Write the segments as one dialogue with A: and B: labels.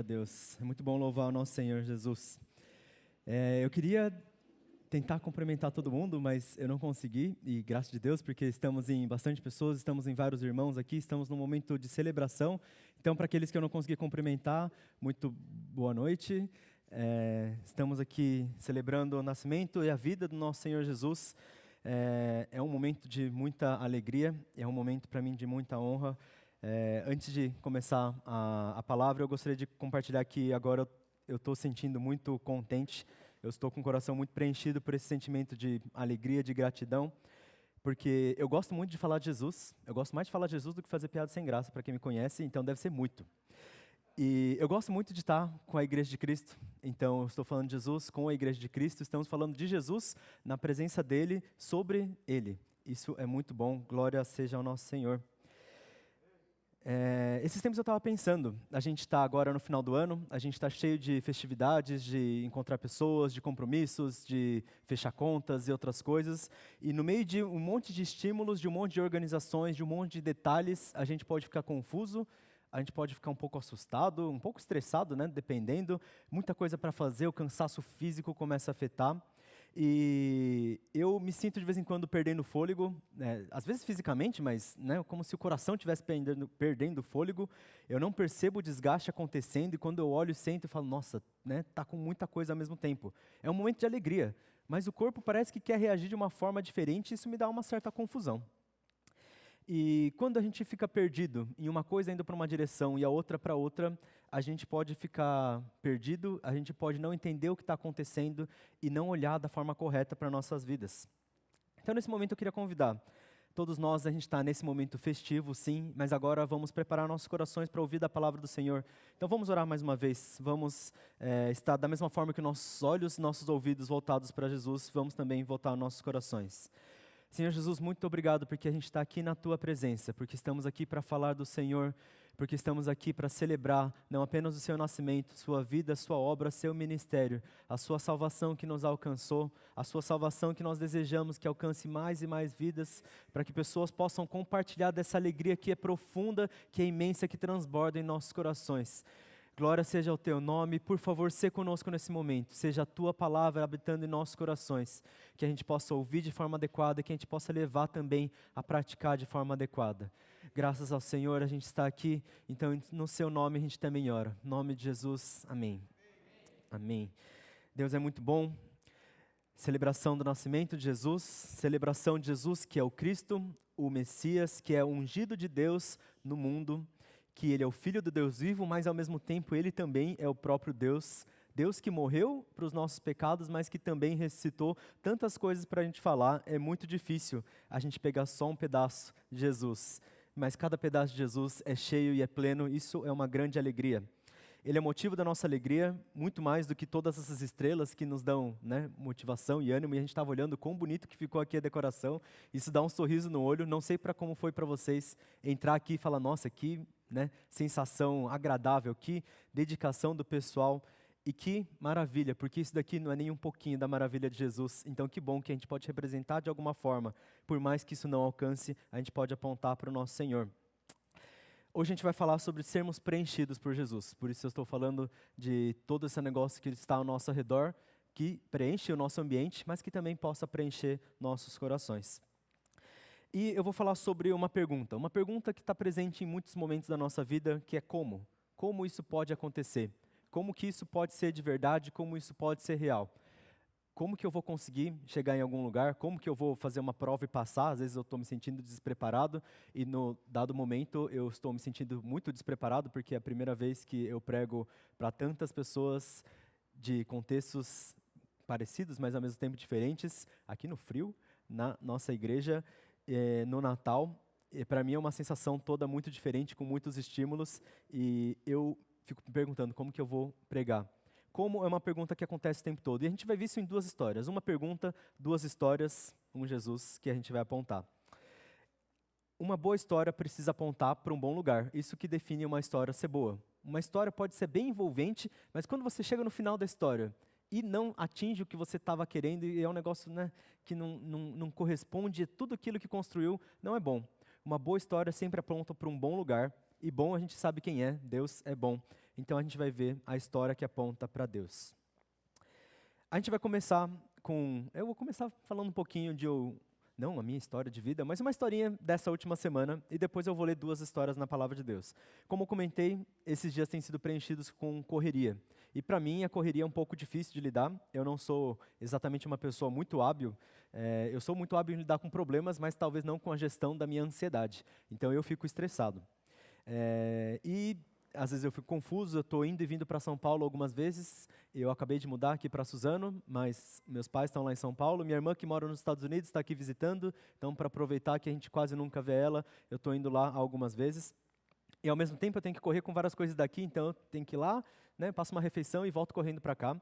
A: a Deus. É muito bom louvar o nosso Senhor Jesus. Eu queria tentar cumprimentar todo mundo, mas eu não consegui, e graças a Deus, porque estamos em bastante pessoas, estamos em vários irmãos aqui, estamos num momento de celebração. Então, para aqueles que eu não consegui cumprimentar, muito boa noite. Estamos aqui celebrando o nascimento e a vida do nosso Senhor Jesus. É um momento de muita alegria, é um momento para mim de muita honra. Antes de começar a palavra, eu gostaria de compartilhar que agora eu estou sentindo muito contente, eu estou com o coração muito preenchido por esse sentimento de alegria, de gratidão, porque eu gosto muito de falar de Jesus, eu gosto mais de falar de Jesus do que fazer piada sem graça, para quem me conhece, então deve ser muito. E eu gosto muito de estar com a Igreja de Cristo, então eu estou falando de Jesus com a Igreja de Cristo, estamos falando de Jesus na presença dEle, sobre Ele. Isso é muito bom, glória seja ao nosso Senhor. Esses tempos eu estava pensando, a gente está agora no final do ano, a gente está cheio de festividades, de encontrar pessoas, de compromissos, de fechar contas e outras coisas, e no meio de um monte de estímulos, de um monte de organizações, de um monte de detalhes, a gente pode ficar confuso, a gente pode ficar um pouco assustado, um pouco estressado, né, dependendo, muita coisa para fazer, o cansaço físico começa a afetar. E eu me sinto de vez em quando perdendo o fôlego, às vezes fisicamente, mas como se o coração estivesse perdendo o fôlego. Eu não percebo o desgaste acontecendo e quando eu olho, sento e falo, nossa, tá com muita coisa ao mesmo tempo. É um momento de alegria, mas o corpo parece que quer reagir de uma forma diferente e isso me dá uma certa confusão. E quando a gente fica perdido em uma coisa indo para uma direção e a outra para outra, a gente pode ficar perdido, a gente pode não entender o que está acontecendo e não olhar da forma correta para nossas vidas. Então, nesse momento, eu queria convidar todos nós, a gente está nesse momento festivo, sim, mas agora vamos preparar nossos corações para ouvir da palavra do Senhor. Então, vamos orar mais uma vez, vamos estar da mesma forma que nossos olhos, nossos ouvidos voltados para Jesus, vamos também voltar nossos corações. Senhor Jesus, muito obrigado porque a gente está aqui na Tua presença, porque estamos aqui para falar do Senhor, porque estamos aqui para celebrar não apenas o Seu nascimento, Sua vida, Sua obra, Seu ministério, a Sua salvação que nos alcançou, a Sua salvação que nós desejamos que alcance mais e mais vidas, para que pessoas possam compartilhar dessa alegria que é profunda, que é imensa, que transborda em nossos corações. Glória seja ao Teu nome, por favor, se conosco nesse momento, seja a Tua palavra habitando em nossos corações, que a gente possa ouvir de forma adequada, que a gente possa levar também a praticar de forma adequada. Graças ao Senhor a gente está aqui, então no Seu nome a gente também ora. Em nome de Jesus, amém. Amém. Deus é muito bom. Celebração do nascimento de Jesus, celebração de Jesus que é o Cristo, o Messias, que é o ungido de Deus no mundo, que Ele é o Filho do Deus vivo, mas ao mesmo tempo Ele também é o próprio Deus. Deus que morreu para os nossos pecados, mas que também ressuscitou. Tantas coisas para a gente falar, é muito difícil a gente pegar só um pedaço de Jesus. Mas cada pedaço de Jesus é cheio e é pleno, isso é uma grande alegria. Ele é motivo da nossa alegria, muito mais do que todas essas estrelas que nos dão motivação e ânimo. E a gente estava olhando quão bonito que ficou aqui a decoração. Isso dá um sorriso no olho. Não sei como foi para vocês entrar aqui e falar, nossa, que sensação agradável, que dedicação do pessoal. E que maravilha, porque isso daqui não é nem um pouquinho da maravilha de Jesus. Então que bom que a gente pode representar de alguma forma. Por mais que isso não alcance, a gente pode apontar para o nosso Senhor. Hoje a gente vai falar sobre sermos preenchidos por Jesus. Por isso eu estou falando de todo esse negócio que está ao nosso redor, que preenche o nosso ambiente, mas que também possa preencher nossos corações. E eu vou falar sobre uma pergunta que está presente em muitos momentos da nossa vida, que é como? Como isso pode acontecer? Como que isso pode ser de verdade? Como isso pode ser real? Como que eu vou conseguir chegar em algum lugar? Como que eu vou fazer uma prova e passar? Às vezes eu estou me sentindo despreparado e no dado momento eu estou me sentindo muito despreparado porque é a primeira vez que eu prego para tantas pessoas de contextos parecidos, mas ao mesmo tempo diferentes, aqui no frio, na nossa igreja, no Natal. Para mim é uma sensação toda muito diferente, com muitos estímulos e eu fico me perguntando como que eu vou pregar. Como é uma pergunta que acontece o tempo todo. E a gente vai ver isso em duas histórias. Uma pergunta, duas histórias, um Jesus que a gente vai apontar. Uma boa história precisa apontar para um bom lugar. Isso que define uma história ser boa. Uma história pode ser bem envolvente, mas quando você chega no final da história e não atinge o que você estava querendo, e é um negócio que não corresponde a tudo aquilo que construiu, não é bom. Uma boa história sempre aponta para um bom lugar. E bom a gente sabe quem é, Deus é bom. Então a gente vai ver a história que aponta para Deus. A gente vai começar eu vou começar falando um pouquinho não a minha história de vida, mas uma historinha dessa última semana, e depois eu vou ler 2 histórias na Palavra de Deus. Como eu comentei, esses dias têm sido preenchidos com correria. E para mim, a correria é um pouco difícil de lidar. Eu não sou exatamente uma pessoa muito hábil. Eu sou muito hábil em lidar com problemas, mas talvez não com a gestão da minha ansiedade. Então eu fico estressado. E às vezes eu fico confuso, eu estou indo e vindo para São Paulo algumas vezes. Eu acabei de mudar aqui para Suzano, mas meus pais estão lá em São Paulo. Minha irmã, que mora nos Estados Unidos, está aqui visitando. Então, para aproveitar que a gente quase nunca vê ela, eu estou indo lá algumas vezes. E ao mesmo tempo eu tenho que correr com várias coisas daqui, então eu tenho que ir lá, né, passo uma refeição e volto correndo para cá.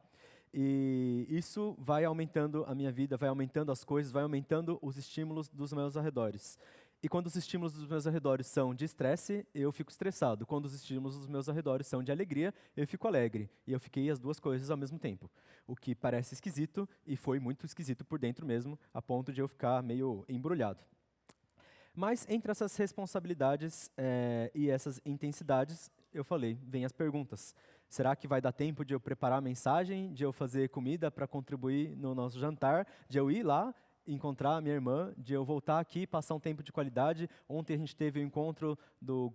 A: E isso vai aumentando a minha vida, vai aumentando as coisas, vai aumentando os estímulos dos meus arredores. E quando os estímulos dos meus arredores são de estresse, eu fico estressado. Quando os estímulos dos meus arredores são de alegria, eu fico alegre. E eu fiquei as 2 coisas ao mesmo tempo. O que parece esquisito, e foi muito esquisito por dentro mesmo, a ponto de eu ficar meio embrulhado. Mas entre essas responsabilidades e essas intensidades, eu falei, vem as perguntas. Será que vai dar tempo de eu preparar a mensagem, de eu fazer comida para contribuir no nosso jantar, de eu ir lá encontrar a minha irmã, de eu voltar aqui, passar um tempo de qualidade? Ontem a gente teve o encontro do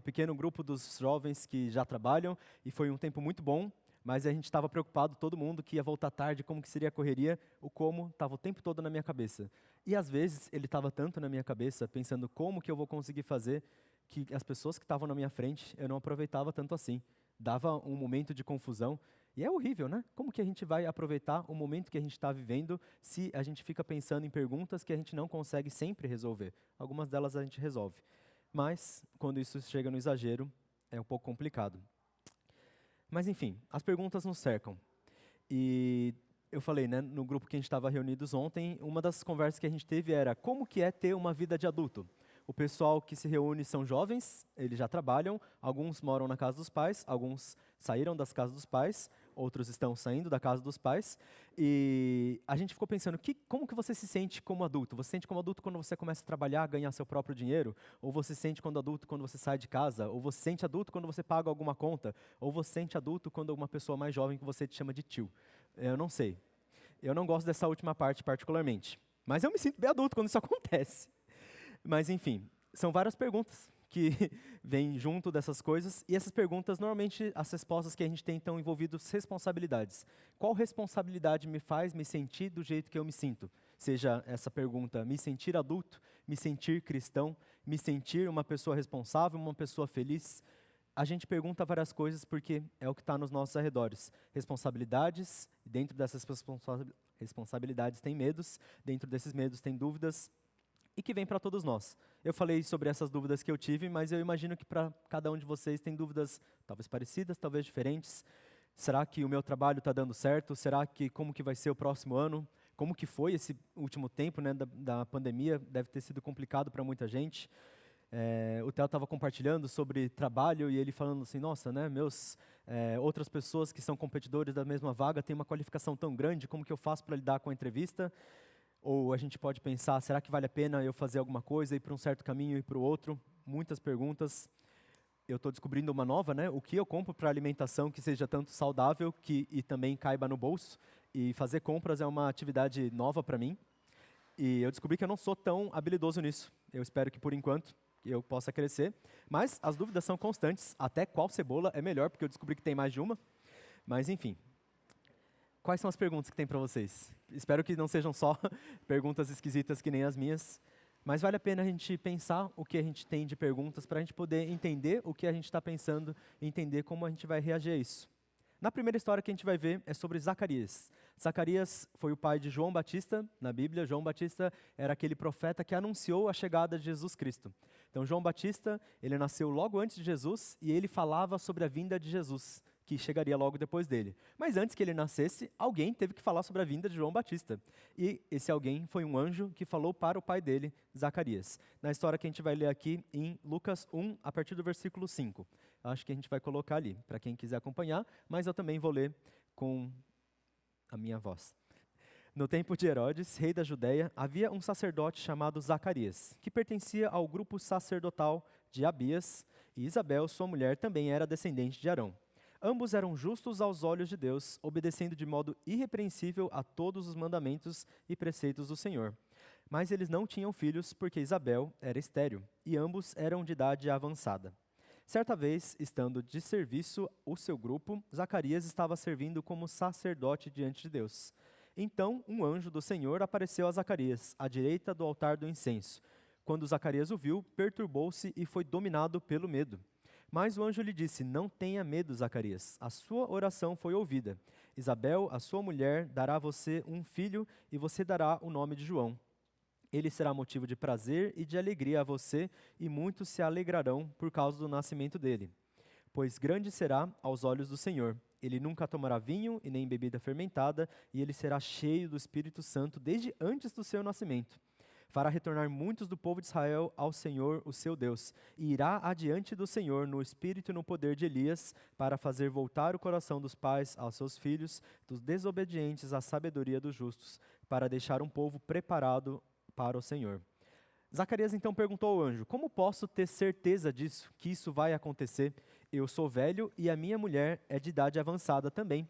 A: pequeno grupo dos jovens que já trabalham, e foi um tempo muito bom, mas a gente estava preocupado, todo mundo, que ia voltar tarde, como que seria a correria, o como estava o tempo todo na minha cabeça. E às vezes ele estava tanto na minha cabeça, pensando como que eu vou conseguir fazer, que as pessoas que estavam na minha frente, eu não aproveitava tanto assim. Dava um momento de confusão. E é horrível, né? Como que a gente vai aproveitar o momento que a gente está vivendo se a gente fica pensando em perguntas que a gente não consegue sempre resolver? Algumas delas a gente resolve. Mas, quando isso chega no exagero, é um pouco complicado. Mas, enfim, as perguntas nos cercam. E eu falei, né, no grupo que a gente estava reunidos ontem, uma das conversas que a gente teve era como que é ter uma vida de adulto. O pessoal que se reúne são jovens, eles já trabalham, alguns moram na casa dos pais, alguns saíram das casas dos pais, outros estão saindo da casa dos pais. E a gente ficou pensando, como que você se sente como adulto? Você se sente como adulto quando você começa a trabalhar, ganhar seu próprio dinheiro? Ou você se sente quando adulto quando você sai de casa? Ou você se sente adulto quando você paga alguma conta? Ou você se sente adulto quando uma pessoa mais jovem que você te chama de tio? Eu não sei. Eu não gosto dessa última parte particularmente. Mas eu me sinto bem adulto quando isso acontece. Mas, enfim, são várias perguntas que vêm junto dessas coisas, e essas perguntas, normalmente, as respostas que a gente tem estão envolvidas responsabilidades. Qual responsabilidade me faz me sentir do jeito que eu me sinto? Seja essa pergunta, me sentir adulto, me sentir cristão, me sentir uma pessoa responsável, uma pessoa feliz. A gente pergunta várias coisas porque é o que está nos nossos arredores. Responsabilidades, dentro dessas responsabilidades tem medos, dentro desses medos tem dúvidas, e que vem para todos nós. Eu falei sobre essas dúvidas que eu tive, mas eu imagino que para cada um de vocês tem dúvidas talvez parecidas, talvez diferentes. Será que o meu trabalho está dando certo? Será que como que vai ser o próximo ano? Como que foi esse último tempo, né, da pandemia? Deve ter sido complicado para muita gente. O Theo estava compartilhando sobre trabalho e ele falando assim, nossa, né, outras pessoas que são competidores da mesma vaga têm uma qualificação tão grande, como que eu faço para lidar com a entrevista? Ou a gente pode pensar, será que vale a pena eu fazer alguma coisa, ir para um certo caminho e para o outro? Muitas perguntas. Eu estou descobrindo uma nova, né? O que eu compro para alimentação que seja tanto saudável e também caiba no bolso. E fazer compras é uma atividade nova para mim. E eu descobri que eu não sou tão habilidoso nisso. Eu espero que, por enquanto, eu possa crescer. Mas as dúvidas são constantes. Até qual cebola é melhor, porque eu descobri que tem mais de uma. Mas, enfim. Quais são as perguntas que tem para vocês? Espero que não sejam só perguntas esquisitas que nem as minhas, mas vale a pena a gente pensar o que a gente tem de perguntas para a gente poder entender o que a gente está pensando e entender como a gente vai reagir a isso. Na primeira história que a gente vai ver é sobre Zacarias. Zacarias foi o pai de João Batista, na Bíblia. João Batista era aquele profeta que anunciou a chegada de Jesus Cristo. Então, João Batista, ele nasceu logo antes de Jesus e ele falava sobre a vinda de Jesus, que chegaria logo depois dele. Mas antes que ele nascesse, alguém teve que falar sobre a vinda de João Batista. E esse alguém foi um anjo que falou para o pai dele, Zacarias. Na história que a gente vai ler aqui em Lucas 1, a partir do versículo 5. Acho que a gente vai colocar ali, para quem quiser acompanhar, mas eu também vou ler com a minha voz. No tempo de Herodes, rei da Judéia, havia um sacerdote chamado Zacarias, que pertencia ao grupo sacerdotal de Abias, e Isabel, sua mulher, também era descendente de Arão. Ambos eram justos aos olhos de Deus, obedecendo de modo irrepreensível a todos os mandamentos e preceitos do Senhor. Mas eles não tinham filhos, porque Isabel era estéril, e ambos eram de idade avançada. Certa vez, estando de serviço o seu grupo, Zacarias estava servindo como sacerdote diante de Deus. Então, um anjo do Senhor apareceu a Zacarias, à direita do altar do incenso. Quando Zacarias o viu, perturbou-se e foi dominado pelo medo. Mas o anjo lhe disse: Não tenha medo, Zacarias, a sua oração foi ouvida. Isabel, a sua mulher, dará a você um filho e você dará o nome de João. Ele será motivo de prazer e de alegria a você, e muitos se alegrarão por causa do nascimento dele. Pois grande será aos olhos do Senhor. Ele nunca tomará vinho e nem bebida fermentada, e ele será cheio do Espírito Santo desde antes do seu nascimento. Fará retornar muitos do povo de Israel ao Senhor, o seu Deus, e irá adiante do Senhor no espírito e no poder de Elias, para fazer voltar o coração dos pais aos seus filhos, dos desobedientes à sabedoria dos justos, para deixar um povo preparado para o Senhor. Zacarias então perguntou ao anjo: Como posso ter certeza disso, que isso vai acontecer? Eu sou velho e a minha mulher é de idade avançada também.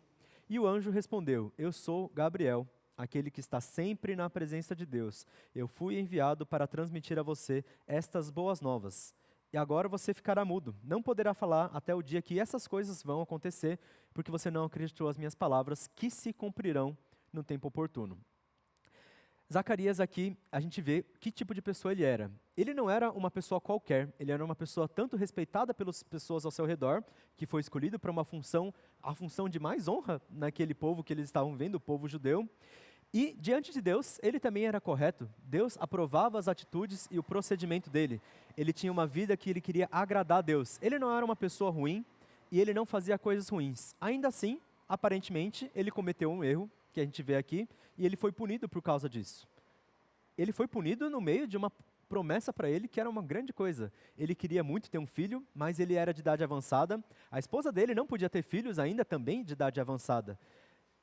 A: E o anjo respondeu: Eu sou Gabriel, aquele que está sempre na presença de Deus. Eu fui enviado para transmitir a você estas boas novas. E agora você ficará mudo, não poderá falar até o dia que essas coisas vão acontecer, porque você não acreditou às minhas palavras, que se cumprirão no tempo oportuno. Zacarias aqui, a gente vê que tipo de pessoa ele era. Ele não era uma pessoa qualquer, ele era uma pessoa tanto respeitada pelas pessoas ao seu redor, que foi escolhido para uma função, a função de mais honra naquele povo que eles estavam vendo, o povo judeu. E diante de Deus, ele também era correto. Deus aprovava as atitudes e o procedimento dele. Ele tinha uma vida que ele queria agradar a Deus. Ele não era uma pessoa ruim e ele não fazia coisas ruins. Ainda assim, aparentemente, ele cometeu um erro, que a gente vê aqui, e ele foi punido por causa disso. Ele foi punido no meio de uma promessa para ele que era uma grande coisa. Ele queria muito ter um filho, mas ele era de idade avançada. A esposa dele não podia ter filhos ainda, também de idade avançada.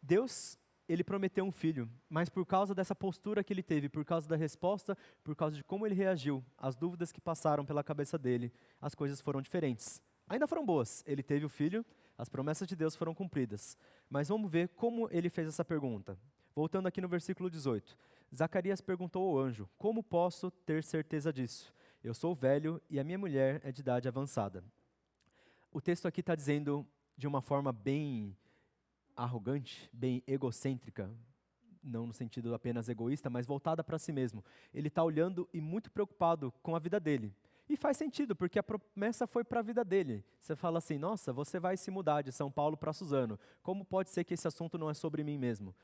A: Deus, ele prometeu um filho, mas por causa dessa postura que ele teve, por causa da resposta, por causa de como ele reagiu, as dúvidas que passaram pela cabeça dele, as coisas foram diferentes. Ainda foram boas. Ele teve o filho, as promessas de Deus foram cumpridas. Mas vamos ver como ele fez essa pergunta. Voltando aqui no versículo 18. Zacarias perguntou ao anjo: Como posso ter certeza disso? Eu sou velho e a minha mulher é de idade avançada. O texto aqui está dizendo de uma forma bem arrogante, bem egocêntrica, não no sentido apenas egoísta, mas voltada para si mesmo. Ele está olhando e muito preocupado com a vida dele. E faz sentido, porque a promessa foi para a vida dele. Você fala assim: nossa, você vai se mudar de São Paulo para Suzano. Como pode ser que esse assunto não é sobre mim mesmo?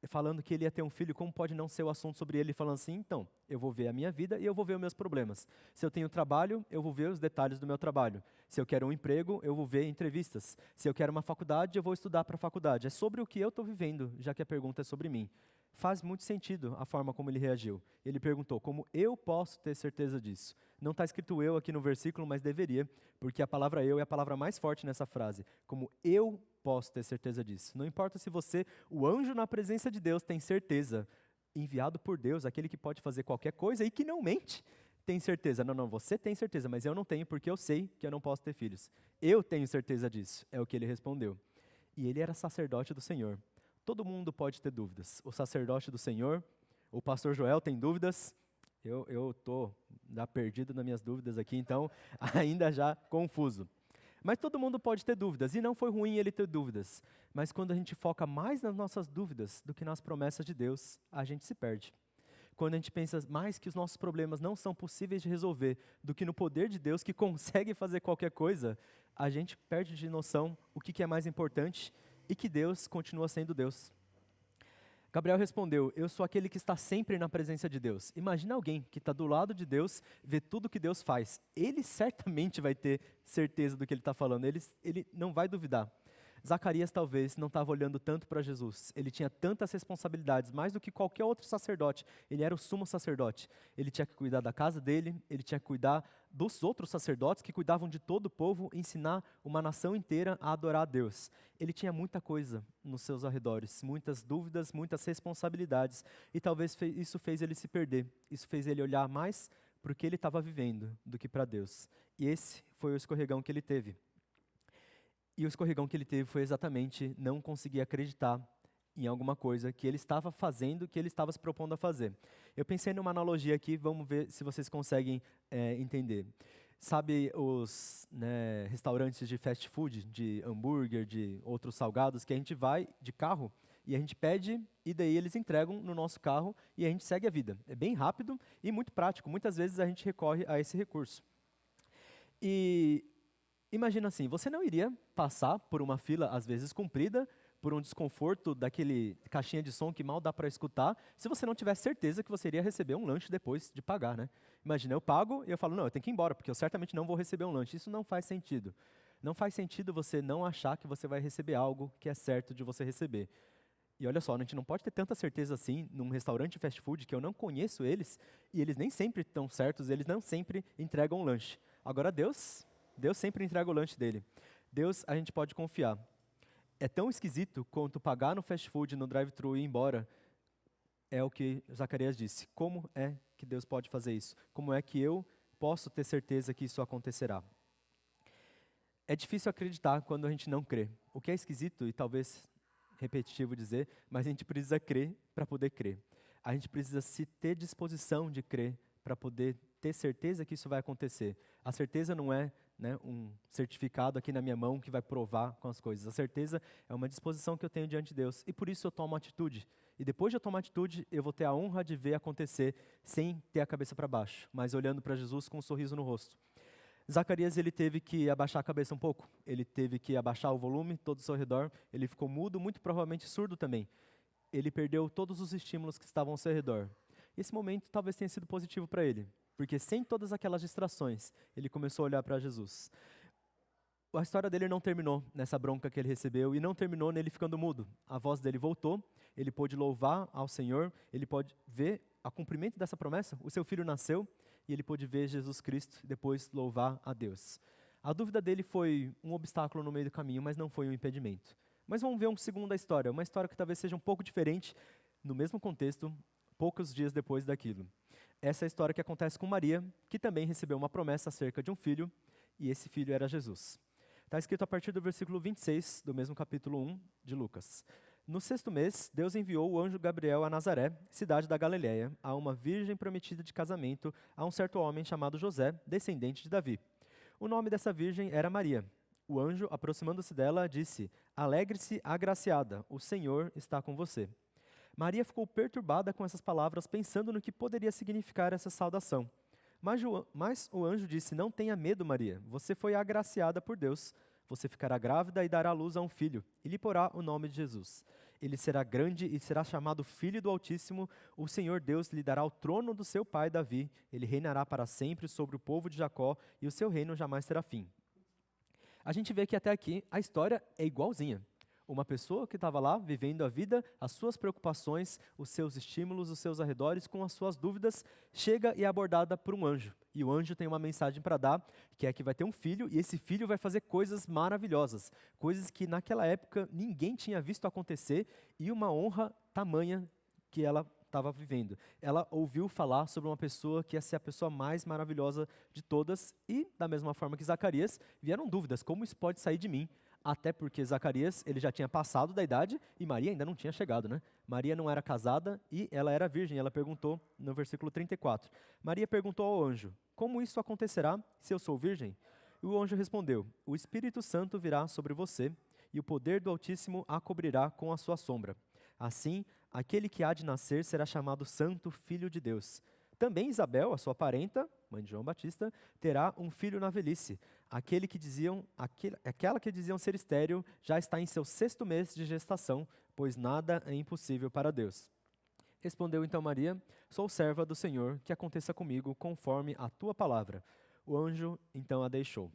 A: Falando que ele ia ter um filho, como pode não ser o assunto sobre ele? Falando assim: então, eu vou ver a minha vida e eu vou ver os meus problemas. Se eu tenho trabalho, eu vou ver os detalhes do meu trabalho. Se eu quero um emprego, eu vou ver entrevistas. Se eu quero uma faculdade, eu vou estudar para a faculdade. É sobre o que eu estou vivendo, já que a pergunta é sobre mim. Faz muito sentido a forma como ele reagiu. Ele perguntou: como eu posso ter certeza disso? Não está escrito eu aqui no versículo, mas deveria, porque a palavra eu é a palavra mais forte nessa frase. Como eu posso ter certeza disso? Não importa se você, o anjo na presença de Deus, tem certeza, enviado por Deus, aquele que pode fazer qualquer coisa e que não mente, tem certeza. Não, você tem certeza, mas eu não tenho porque eu sei que eu não posso ter filhos. Eu tenho certeza disso, é o que ele respondeu. E ele era sacerdote do Senhor. Todo mundo pode ter dúvidas. O sacerdote do Senhor, o pastor Joel tem dúvidas. Eu estou já perdido nas minhas dúvidas aqui, então ainda já confuso. Mas todo mundo pode ter dúvidas, e não foi ruim ele ter dúvidas. Mas quando a gente foca mais nas nossas dúvidas do que nas promessas de Deus, a gente se perde. Quando a gente pensa mais que os nossos problemas não são possíveis de resolver do que no poder de Deus que consegue fazer qualquer coisa, a gente perde de noção o que é mais importante e que Deus continua sendo Deus. Gabriel respondeu: eu sou aquele que está sempre na presença de Deus. Imagina alguém que está do lado de Deus, vê tudo que Deus faz. Ele certamente vai ter certeza do que ele está falando, ele não vai duvidar. Zacarias talvez não estava olhando tanto para Jesus. Ele tinha tantas responsabilidades, mais do que qualquer outro sacerdote. Ele era o sumo sacerdote. Ele tinha que cuidar da casa dele, ele tinha que cuidar dos outros sacerdotes que cuidavam de todo o povo, ensinar uma nação inteira a adorar a Deus. Ele tinha muita coisa nos seus arredores, muitas dúvidas, muitas responsabilidades. E talvez isso fez ele se perder. Isso fez ele olhar mais para o que ele estava vivendo do que para Deus. E esse foi o escorregão que ele teve. E o escorregão que ele teve foi exatamente não conseguir acreditar em alguma coisa que ele estava fazendo, que ele estava se propondo a fazer. Eu pensei numa analogia aqui, vamos ver se vocês conseguem entender. Sabe os restaurantes de fast food, de hambúrguer, de outros salgados, que a gente vai de carro e a gente pede e daí eles entregam no nosso carro e a gente segue a vida. É bem rápido e muito prático. Muitas vezes a gente recorre a esse recurso. E imagina assim, você não iria passar por uma fila, às vezes comprida, por um desconforto daquele caixinha de som que mal dá para escutar, se você não tivesse certeza que você iria receber um lanche depois de pagar, né? Imagina, eu pago e eu falo, não, eu tenho que ir embora, porque eu certamente não vou receber um lanche. Isso não faz sentido. Não faz sentido você não achar que você vai receber algo que é certo de você receber. E olha só, a gente não pode ter tanta certeza assim num restaurante fast food que eu não conheço eles, e eles nem sempre estão certos, eles não sempre entregam um lanche. Agora Deus sempre entrega o lanche dele. Deus, a gente pode confiar. É tão esquisito quanto pagar no fast food, no drive-thru e ir embora, é o que Zacarias disse. Como é que Deus pode fazer isso? Como é que eu posso ter certeza que isso acontecerá? É difícil acreditar quando a gente não crê. O que é esquisito e talvez repetitivo dizer, mas a gente precisa crer para poder crer. A gente precisa se ter disposição de crer para poder ter certeza que isso vai acontecer. A certeza não é um certificado aqui na minha mão que vai provar com as coisas. A certeza é uma disposição que eu tenho diante de Deus. E por isso eu tomo atitude. E depois de eu tomar atitude, eu vou ter a honra de ver acontecer sem ter a cabeça para baixo, mas olhando para Jesus com um sorriso no rosto. Zacarias, ele teve que abaixar a cabeça um pouco. Ele teve que abaixar o volume todo ao seu redor. Ele ficou mudo, muito provavelmente surdo também. Ele perdeu todos os estímulos que estavam ao seu redor. Esse momento talvez tenha sido positivo para ele, porque sem todas aquelas distrações, ele começou a olhar para Jesus. A história dele não terminou nessa bronca que ele recebeu e não terminou nele ficando mudo. A voz dele voltou, ele pôde louvar ao Senhor, ele pôde ver o cumprimento dessa promessa. O seu filho nasceu e ele pôde ver Jesus Cristo e depois louvar a Deus. A dúvida dele foi um obstáculo no meio do caminho, mas não foi um impedimento. Mas vamos ver uma segunda história, uma história que talvez seja um pouco diferente, no mesmo contexto, poucos dias depois daquilo. Essa é a história que acontece com Maria, que também recebeu uma promessa acerca de um filho, e esse filho era Jesus. Está escrito a partir do versículo 26, do mesmo capítulo 1 de Lucas. No 6º mês, Deus enviou o anjo Gabriel a Nazaré, cidade da Galiléia, a uma virgem prometida de casamento a um certo homem chamado José, descendente de Davi. O nome dessa virgem era Maria. O anjo, aproximando-se dela, disse: "Alegre-se, agraciada, o Senhor está com você." Maria ficou perturbada com essas palavras, pensando no que poderia significar essa saudação. Mas o anjo disse: "Não tenha medo, Maria, você foi agraciada por Deus. Você ficará grávida e dará à luz a um filho, e lhe porá o nome de Jesus. Ele será grande e será chamado Filho do Altíssimo. O Senhor Deus lhe dará o trono do seu pai Davi. Ele reinará para sempre sobre o povo de Jacó, e o seu reino jamais terá fim." A gente vê que até aqui a história é igualzinha. Uma pessoa que estava lá vivendo a vida, as suas preocupações, os seus estímulos, os seus arredores, com as suas dúvidas, chega e é abordada por um anjo. E o anjo tem uma mensagem para dar, que é que vai ter um filho, e esse filho vai fazer coisas maravilhosas, coisas que naquela época ninguém tinha visto acontecer, e uma honra tamanha que ela estava vivendo. Ela ouviu falar sobre uma pessoa que ia ser a pessoa mais maravilhosa de todas, e da mesma forma que Zacarias, vieram dúvidas, como isso pode sair de mim? Até porque Zacarias, ele já tinha passado da idade e Maria ainda não tinha chegado, né? Maria não era casada e ela era virgem. Ela perguntou no versículo 34. Maria perguntou ao anjo: "Como isso acontecerá se eu sou virgem?" E o anjo respondeu: "O Espírito Santo virá sobre você e o poder do Altíssimo a cobrirá com a sua sombra. Assim, aquele que há de nascer será chamado Santo Filho de Deus. Também Isabel, a sua parenta, mãe de João Batista, terá um filho na velhice. Aquela que diziam ser estéril já está em seu 6º mês de gestação, pois nada é impossível para Deus." Respondeu então Maria: "Sou serva do Senhor, que aconteça comigo conforme a tua palavra." O anjo então a deixou.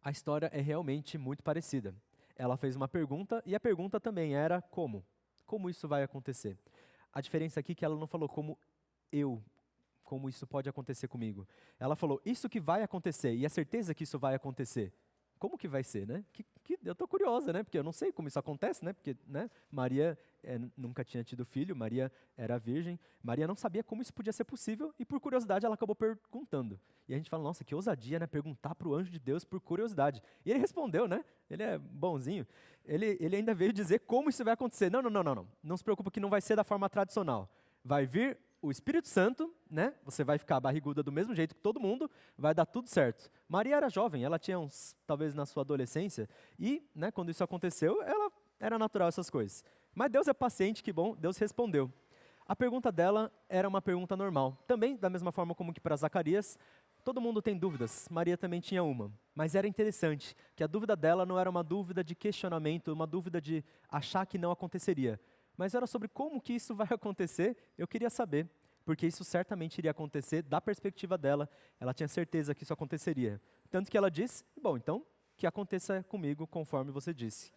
A: A história é realmente muito parecida. Ela fez uma pergunta e a pergunta também era como? Como isso vai acontecer? A diferença aqui é que ela não falou como isso pode acontecer comigo. Ela falou, isso que vai acontecer, e a certeza que isso vai acontecer. como que vai ser, né? Eu estou curiosa, né? Porque eu não sei como isso acontece, né? Porque, né? Maria nunca tinha tido filho, Maria era virgem, Maria não sabia como isso podia ser possível e por curiosidade ela acabou perguntando. E a gente fala, nossa, que ousadia, né? Perguntar para o anjo de Deus por curiosidade. E ele respondeu, né? Ele é bonzinho. Ele ainda veio dizer como isso vai acontecer. Não. Não se preocupa que não vai ser da forma tradicional. Vai vir o Espírito Santo, né? Você vai ficar barriguda do mesmo jeito que todo mundo, vai dar tudo certo. Maria era jovem, ela tinha talvez na sua adolescência, e, né, quando isso aconteceu, ela era natural essas coisas. Mas Deus é paciente, que bom, Deus respondeu. A pergunta dela era uma pergunta normal. Também, da mesma forma como que para Zacarias, todo mundo tem dúvidas, Maria também tinha uma. Mas era interessante que a dúvida dela não era uma dúvida de questionamento, uma dúvida de achar que não aconteceria. Mas era sobre como que isso vai acontecer, eu queria saber, porque isso certamente iria acontecer da perspectiva dela, ela tinha certeza que isso aconteceria. Tanto que ela disse, bom, então, que aconteça comigo conforme você disse.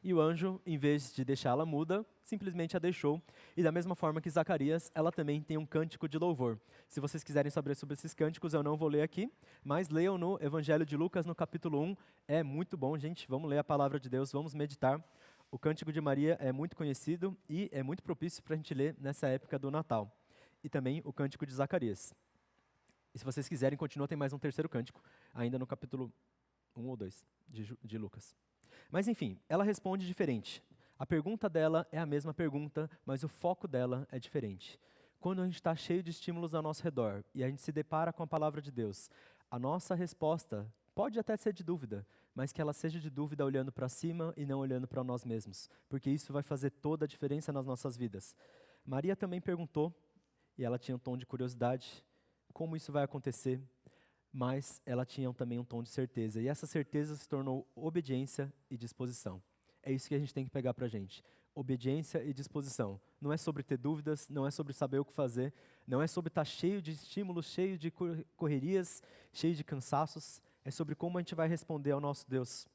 A: E o anjo, em vez de deixá-la muda, simplesmente a deixou. E da mesma forma que Zacarias, ela também tem um cântico de louvor. Se vocês quiserem saber sobre esses cânticos, eu não vou ler aqui, mas leiam no Evangelho de Lucas, no capítulo 1. É muito bom, gente. Vamos ler a palavra de Deus, vamos meditar. O Cântico de Maria é muito conhecido e é muito propício para a gente ler nessa época do Natal. E também o Cântico de Zacarias. E se vocês quiserem, continua, tem mais um terceiro cântico, ainda no capítulo 1 ou 2 de Lucas. Mas enfim, ela responde diferente. A pergunta dela é a mesma pergunta, mas o foco dela é diferente. Quando a gente está cheio de estímulos ao nosso redor e a gente se depara com a palavra de Deus, a nossa resposta pode até ser de dúvida, mas que ela seja de dúvida olhando para cima e não olhando para nós mesmos, porque isso vai fazer toda a diferença nas nossas vidas. Maria também perguntou, e ela tinha um tom de curiosidade, como isso vai acontecer, mas ela tinha também um tom de certeza, e essa certeza se tornou obediência e disposição. É isso que a gente tem que pegar para a gente. Obediência e disposição. Não é sobre ter dúvidas, não é sobre saber o que fazer, não é sobre estar cheio de estímulos, cheio de correrias, cheio de cansaços, é sobre como a gente vai responder ao nosso Deus.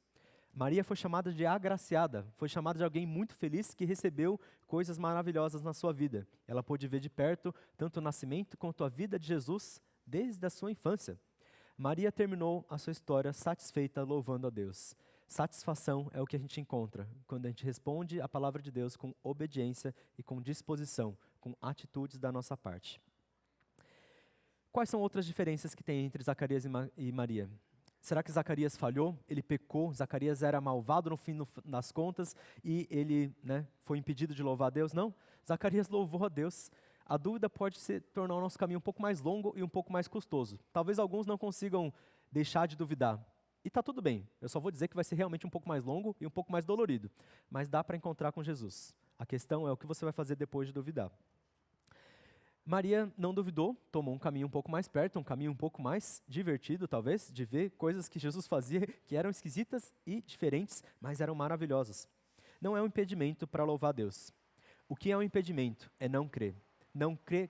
A: Maria foi chamada de agraciada, foi chamada de alguém muito feliz que recebeu coisas maravilhosas na sua vida. Ela pôde ver de perto tanto o nascimento quanto a vida de Jesus desde a sua infância. Maria terminou a sua história satisfeita, louvando a Deus. Satisfação é o que a gente encontra quando a gente responde à palavra de Deus com obediência e com disposição, com atitudes da nossa parte. Quais são outras diferenças que tem entre Zacarias e Maria? Será que Zacarias falhou? Ele pecou? Zacarias era malvado no fim das contas e ele, né, foi impedido de louvar a Deus? Não. Zacarias louvou a Deus. A dúvida pode tornar o nosso caminho um pouco mais longo e um pouco mais custoso. Talvez alguns não consigam deixar de duvidar. E está tudo bem. Eu só vou dizer que vai ser realmente um pouco mais longo e um pouco mais dolorido. Mas dá para encontrar com Jesus. A questão é o que você vai fazer depois de duvidar. Maria não duvidou, tomou um caminho um pouco mais perto, um caminho um pouco mais divertido, talvez, de ver coisas que Jesus fazia que eram esquisitas e diferentes, mas eram maravilhosas. Não é um impedimento para louvar a Deus. O que é um impedimento? É não crer.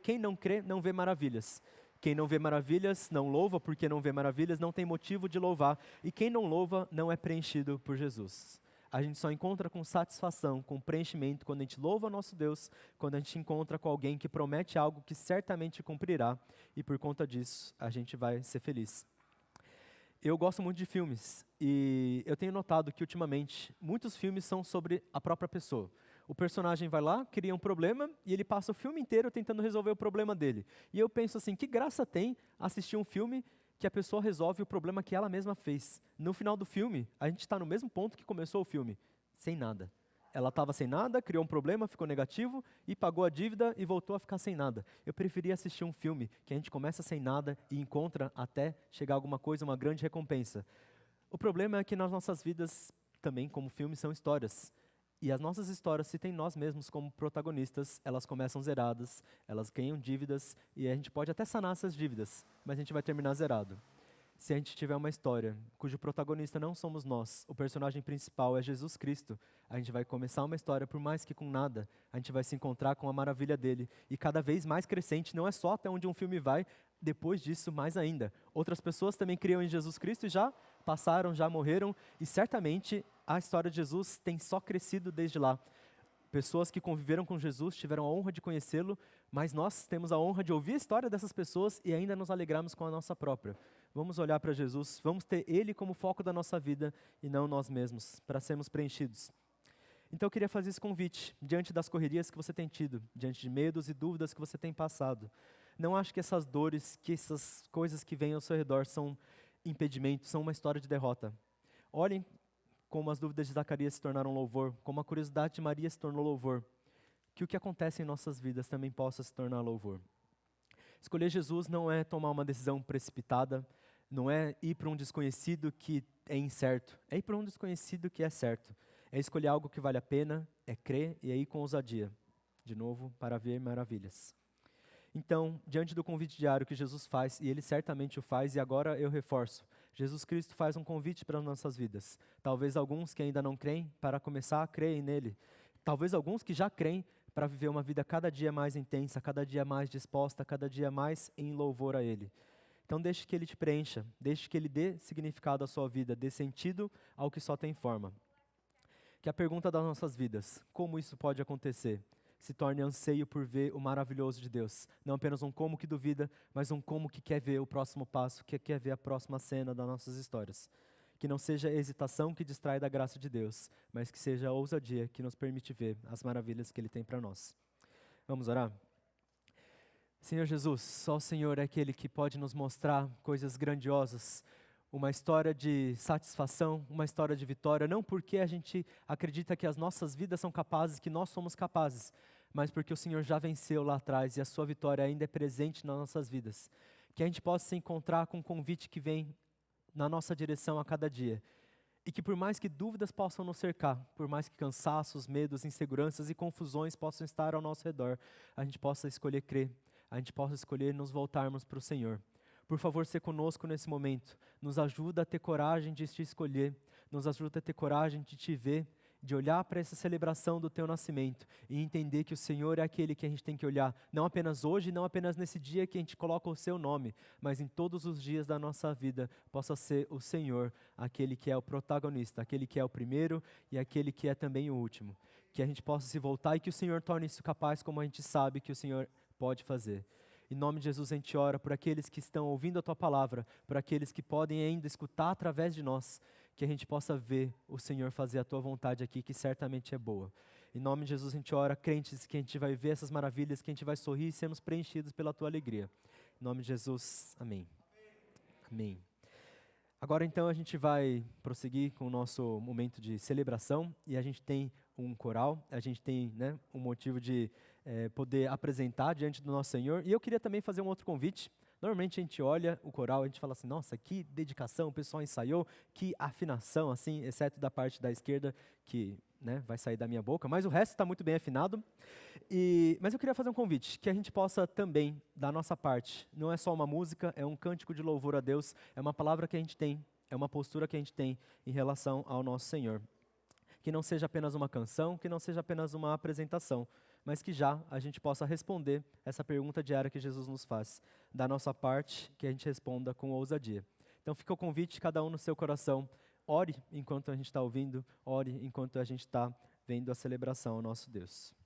A: Quem não crê, não vê maravilhas. Quem não vê maravilhas, não louva, porque não vê maravilhas, não tem motivo de louvar. E quem não louva, não é preenchido por Jesus. A gente só encontra com satisfação, com preenchimento, quando a gente louva o nosso Deus, quando a gente encontra com alguém que promete algo que certamente cumprirá, e por conta disso, a gente vai ser feliz. Eu gosto muito de filmes, e eu tenho notado que, ultimamente, muitos filmes são sobre a própria pessoa. O personagem vai lá, cria um problema, e ele passa o filme inteiro tentando resolver o problema dele. E eu penso assim, que graça tem assistir um filme que a pessoa resolve o problema que ela mesma fez. No final do filme, a gente está no mesmo ponto que começou o filme, sem nada. Ela estava sem nada, criou um problema, ficou negativo, e pagou a dívida e voltou a ficar sem nada. Eu preferia assistir um filme que a gente começa sem nada e encontra até chegar a alguma coisa, uma grande recompensa. O problema é que nas nossas vidas, também como filmes, são histórias. E as nossas histórias, se tem nós mesmos como protagonistas, elas começam zeradas, elas ganham dívidas, e a gente pode até sanar essas dívidas, mas a gente vai terminar zerado. Se a gente tiver uma história cujo protagonista não somos nós, o personagem principal é Jesus Cristo, a gente vai começar uma história, por mais que com nada, a gente vai se encontrar com a maravilha dele. E cada vez mais crescente, não é só até onde um filme vai, depois disso, mais ainda. Outras pessoas também criam em Jesus Cristo e já passaram, já morreram, e certamente a história de Jesus tem só crescido desde lá. Pessoas que conviveram com Jesus, tiveram a honra de conhecê-lo, mas nós temos a honra de ouvir a história dessas pessoas e ainda nos alegrarmos com a nossa própria. Vamos olhar para Jesus, vamos ter Ele como foco da nossa vida e não nós mesmos, para sermos preenchidos. Então eu queria fazer esse convite, diante das correrias que você tem tido, diante de medos e dúvidas que você tem passado. Não acho que essas dores, que essas coisas que vêm ao seu redor são impedimentos, são uma história de derrota. Olhem como as dúvidas de Zacarias se tornaram louvor, como a curiosidade de Maria se tornou louvor. Que o que acontece em nossas vidas também possa se tornar louvor. Escolher Jesus não é tomar uma decisão precipitada, não é ir para um desconhecido que é incerto, é ir para um desconhecido que é certo. É escolher algo que vale a pena, é crer e é ir com ousadia, de novo, para ver maravilhas. Então, diante do convite diário que Jesus faz, e Ele certamente o faz, e agora eu reforço, Jesus Cristo faz um convite para as nossas vidas. Talvez alguns que ainda não creem, para começar a crer nele. Talvez alguns que já creem, para viver uma vida cada dia mais intensa, cada dia mais disposta, cada dia mais em louvor a Ele. Então deixe que Ele te preencha, deixe que Ele dê significado à sua vida, dê sentido ao que só tem forma. Que a pergunta das nossas vidas, como isso pode acontecer, se torne anseio por ver o maravilhoso de Deus. Não apenas um como que duvida, mas um como que quer ver o próximo passo, que quer ver a próxima cena das nossas histórias. Que não seja hesitação que distrai da graça de Deus, mas que seja a ousadia que nos permite ver as maravilhas que Ele tem para nós. Vamos orar? Senhor Jesus, só o Senhor é aquele que pode nos mostrar coisas grandiosas, uma história de satisfação, uma história de vitória, não porque a gente acredita que as nossas vidas são capazes, que nós somos capazes, mas porque o Senhor já venceu lá atrás e a sua vitória ainda é presente nas nossas vidas. Que a gente possa se encontrar com um convite que vem na nossa direção a cada dia. E que por mais que dúvidas possam nos cercar, por mais que cansaços, medos, inseguranças e confusões possam estar ao nosso redor, a gente possa escolher crer, a gente possa escolher nos voltarmos para o Senhor. Por favor, seja conosco nesse momento. Nos ajuda a ter coragem de te escolher. Nos ajuda a ter coragem de te ver, de olhar para essa celebração do teu nascimento e entender que o Senhor é aquele que a gente tem que olhar, não apenas hoje, não apenas nesse dia que a gente coloca o seu nome, mas em todos os dias da nossa vida, possa ser o Senhor, aquele que é o protagonista, aquele que é o primeiro e aquele que é também o último. Que a gente possa se voltar e que o Senhor torne isso capaz como a gente sabe que o Senhor pode fazer. Em nome de Jesus a gente ora por aqueles que estão ouvindo a Tua palavra, por aqueles que podem ainda escutar através de nós, que a gente possa ver o Senhor fazer a Tua vontade aqui, que certamente é boa. Em nome de Jesus a gente ora, crentes, que a gente vai ver essas maravilhas, que a gente vai sorrir e sermos preenchidos pela Tua alegria. Em nome de Jesus, amém. Amém. Agora então a gente vai prosseguir com o nosso momento de celebração e a gente tem um coral, a gente tem um motivo de poder apresentar diante do nosso Senhor. E eu queria também fazer um outro convite. Normalmente a gente olha o coral e a gente fala assim, nossa, que dedicação, o pessoal ensaiou, que afinação, assim, exceto da parte da esquerda, que vai sair da minha boca, mas o resto está muito bem afinado. Mas eu queria fazer um convite, que a gente possa também, da nossa parte, não é só uma música, é um cântico de louvor a Deus, é uma palavra que a gente tem, é uma postura que a gente tem em relação ao nosso Senhor. Que não seja apenas uma canção, que não seja apenas uma apresentação, mas que já a gente possa responder essa pergunta diária que Jesus nos faz. Da nossa parte, que a gente responda com ousadia. Então fica o convite, cada um no seu coração, ore enquanto a gente está ouvindo, ore enquanto a gente está vendo a celebração ao nosso Deus.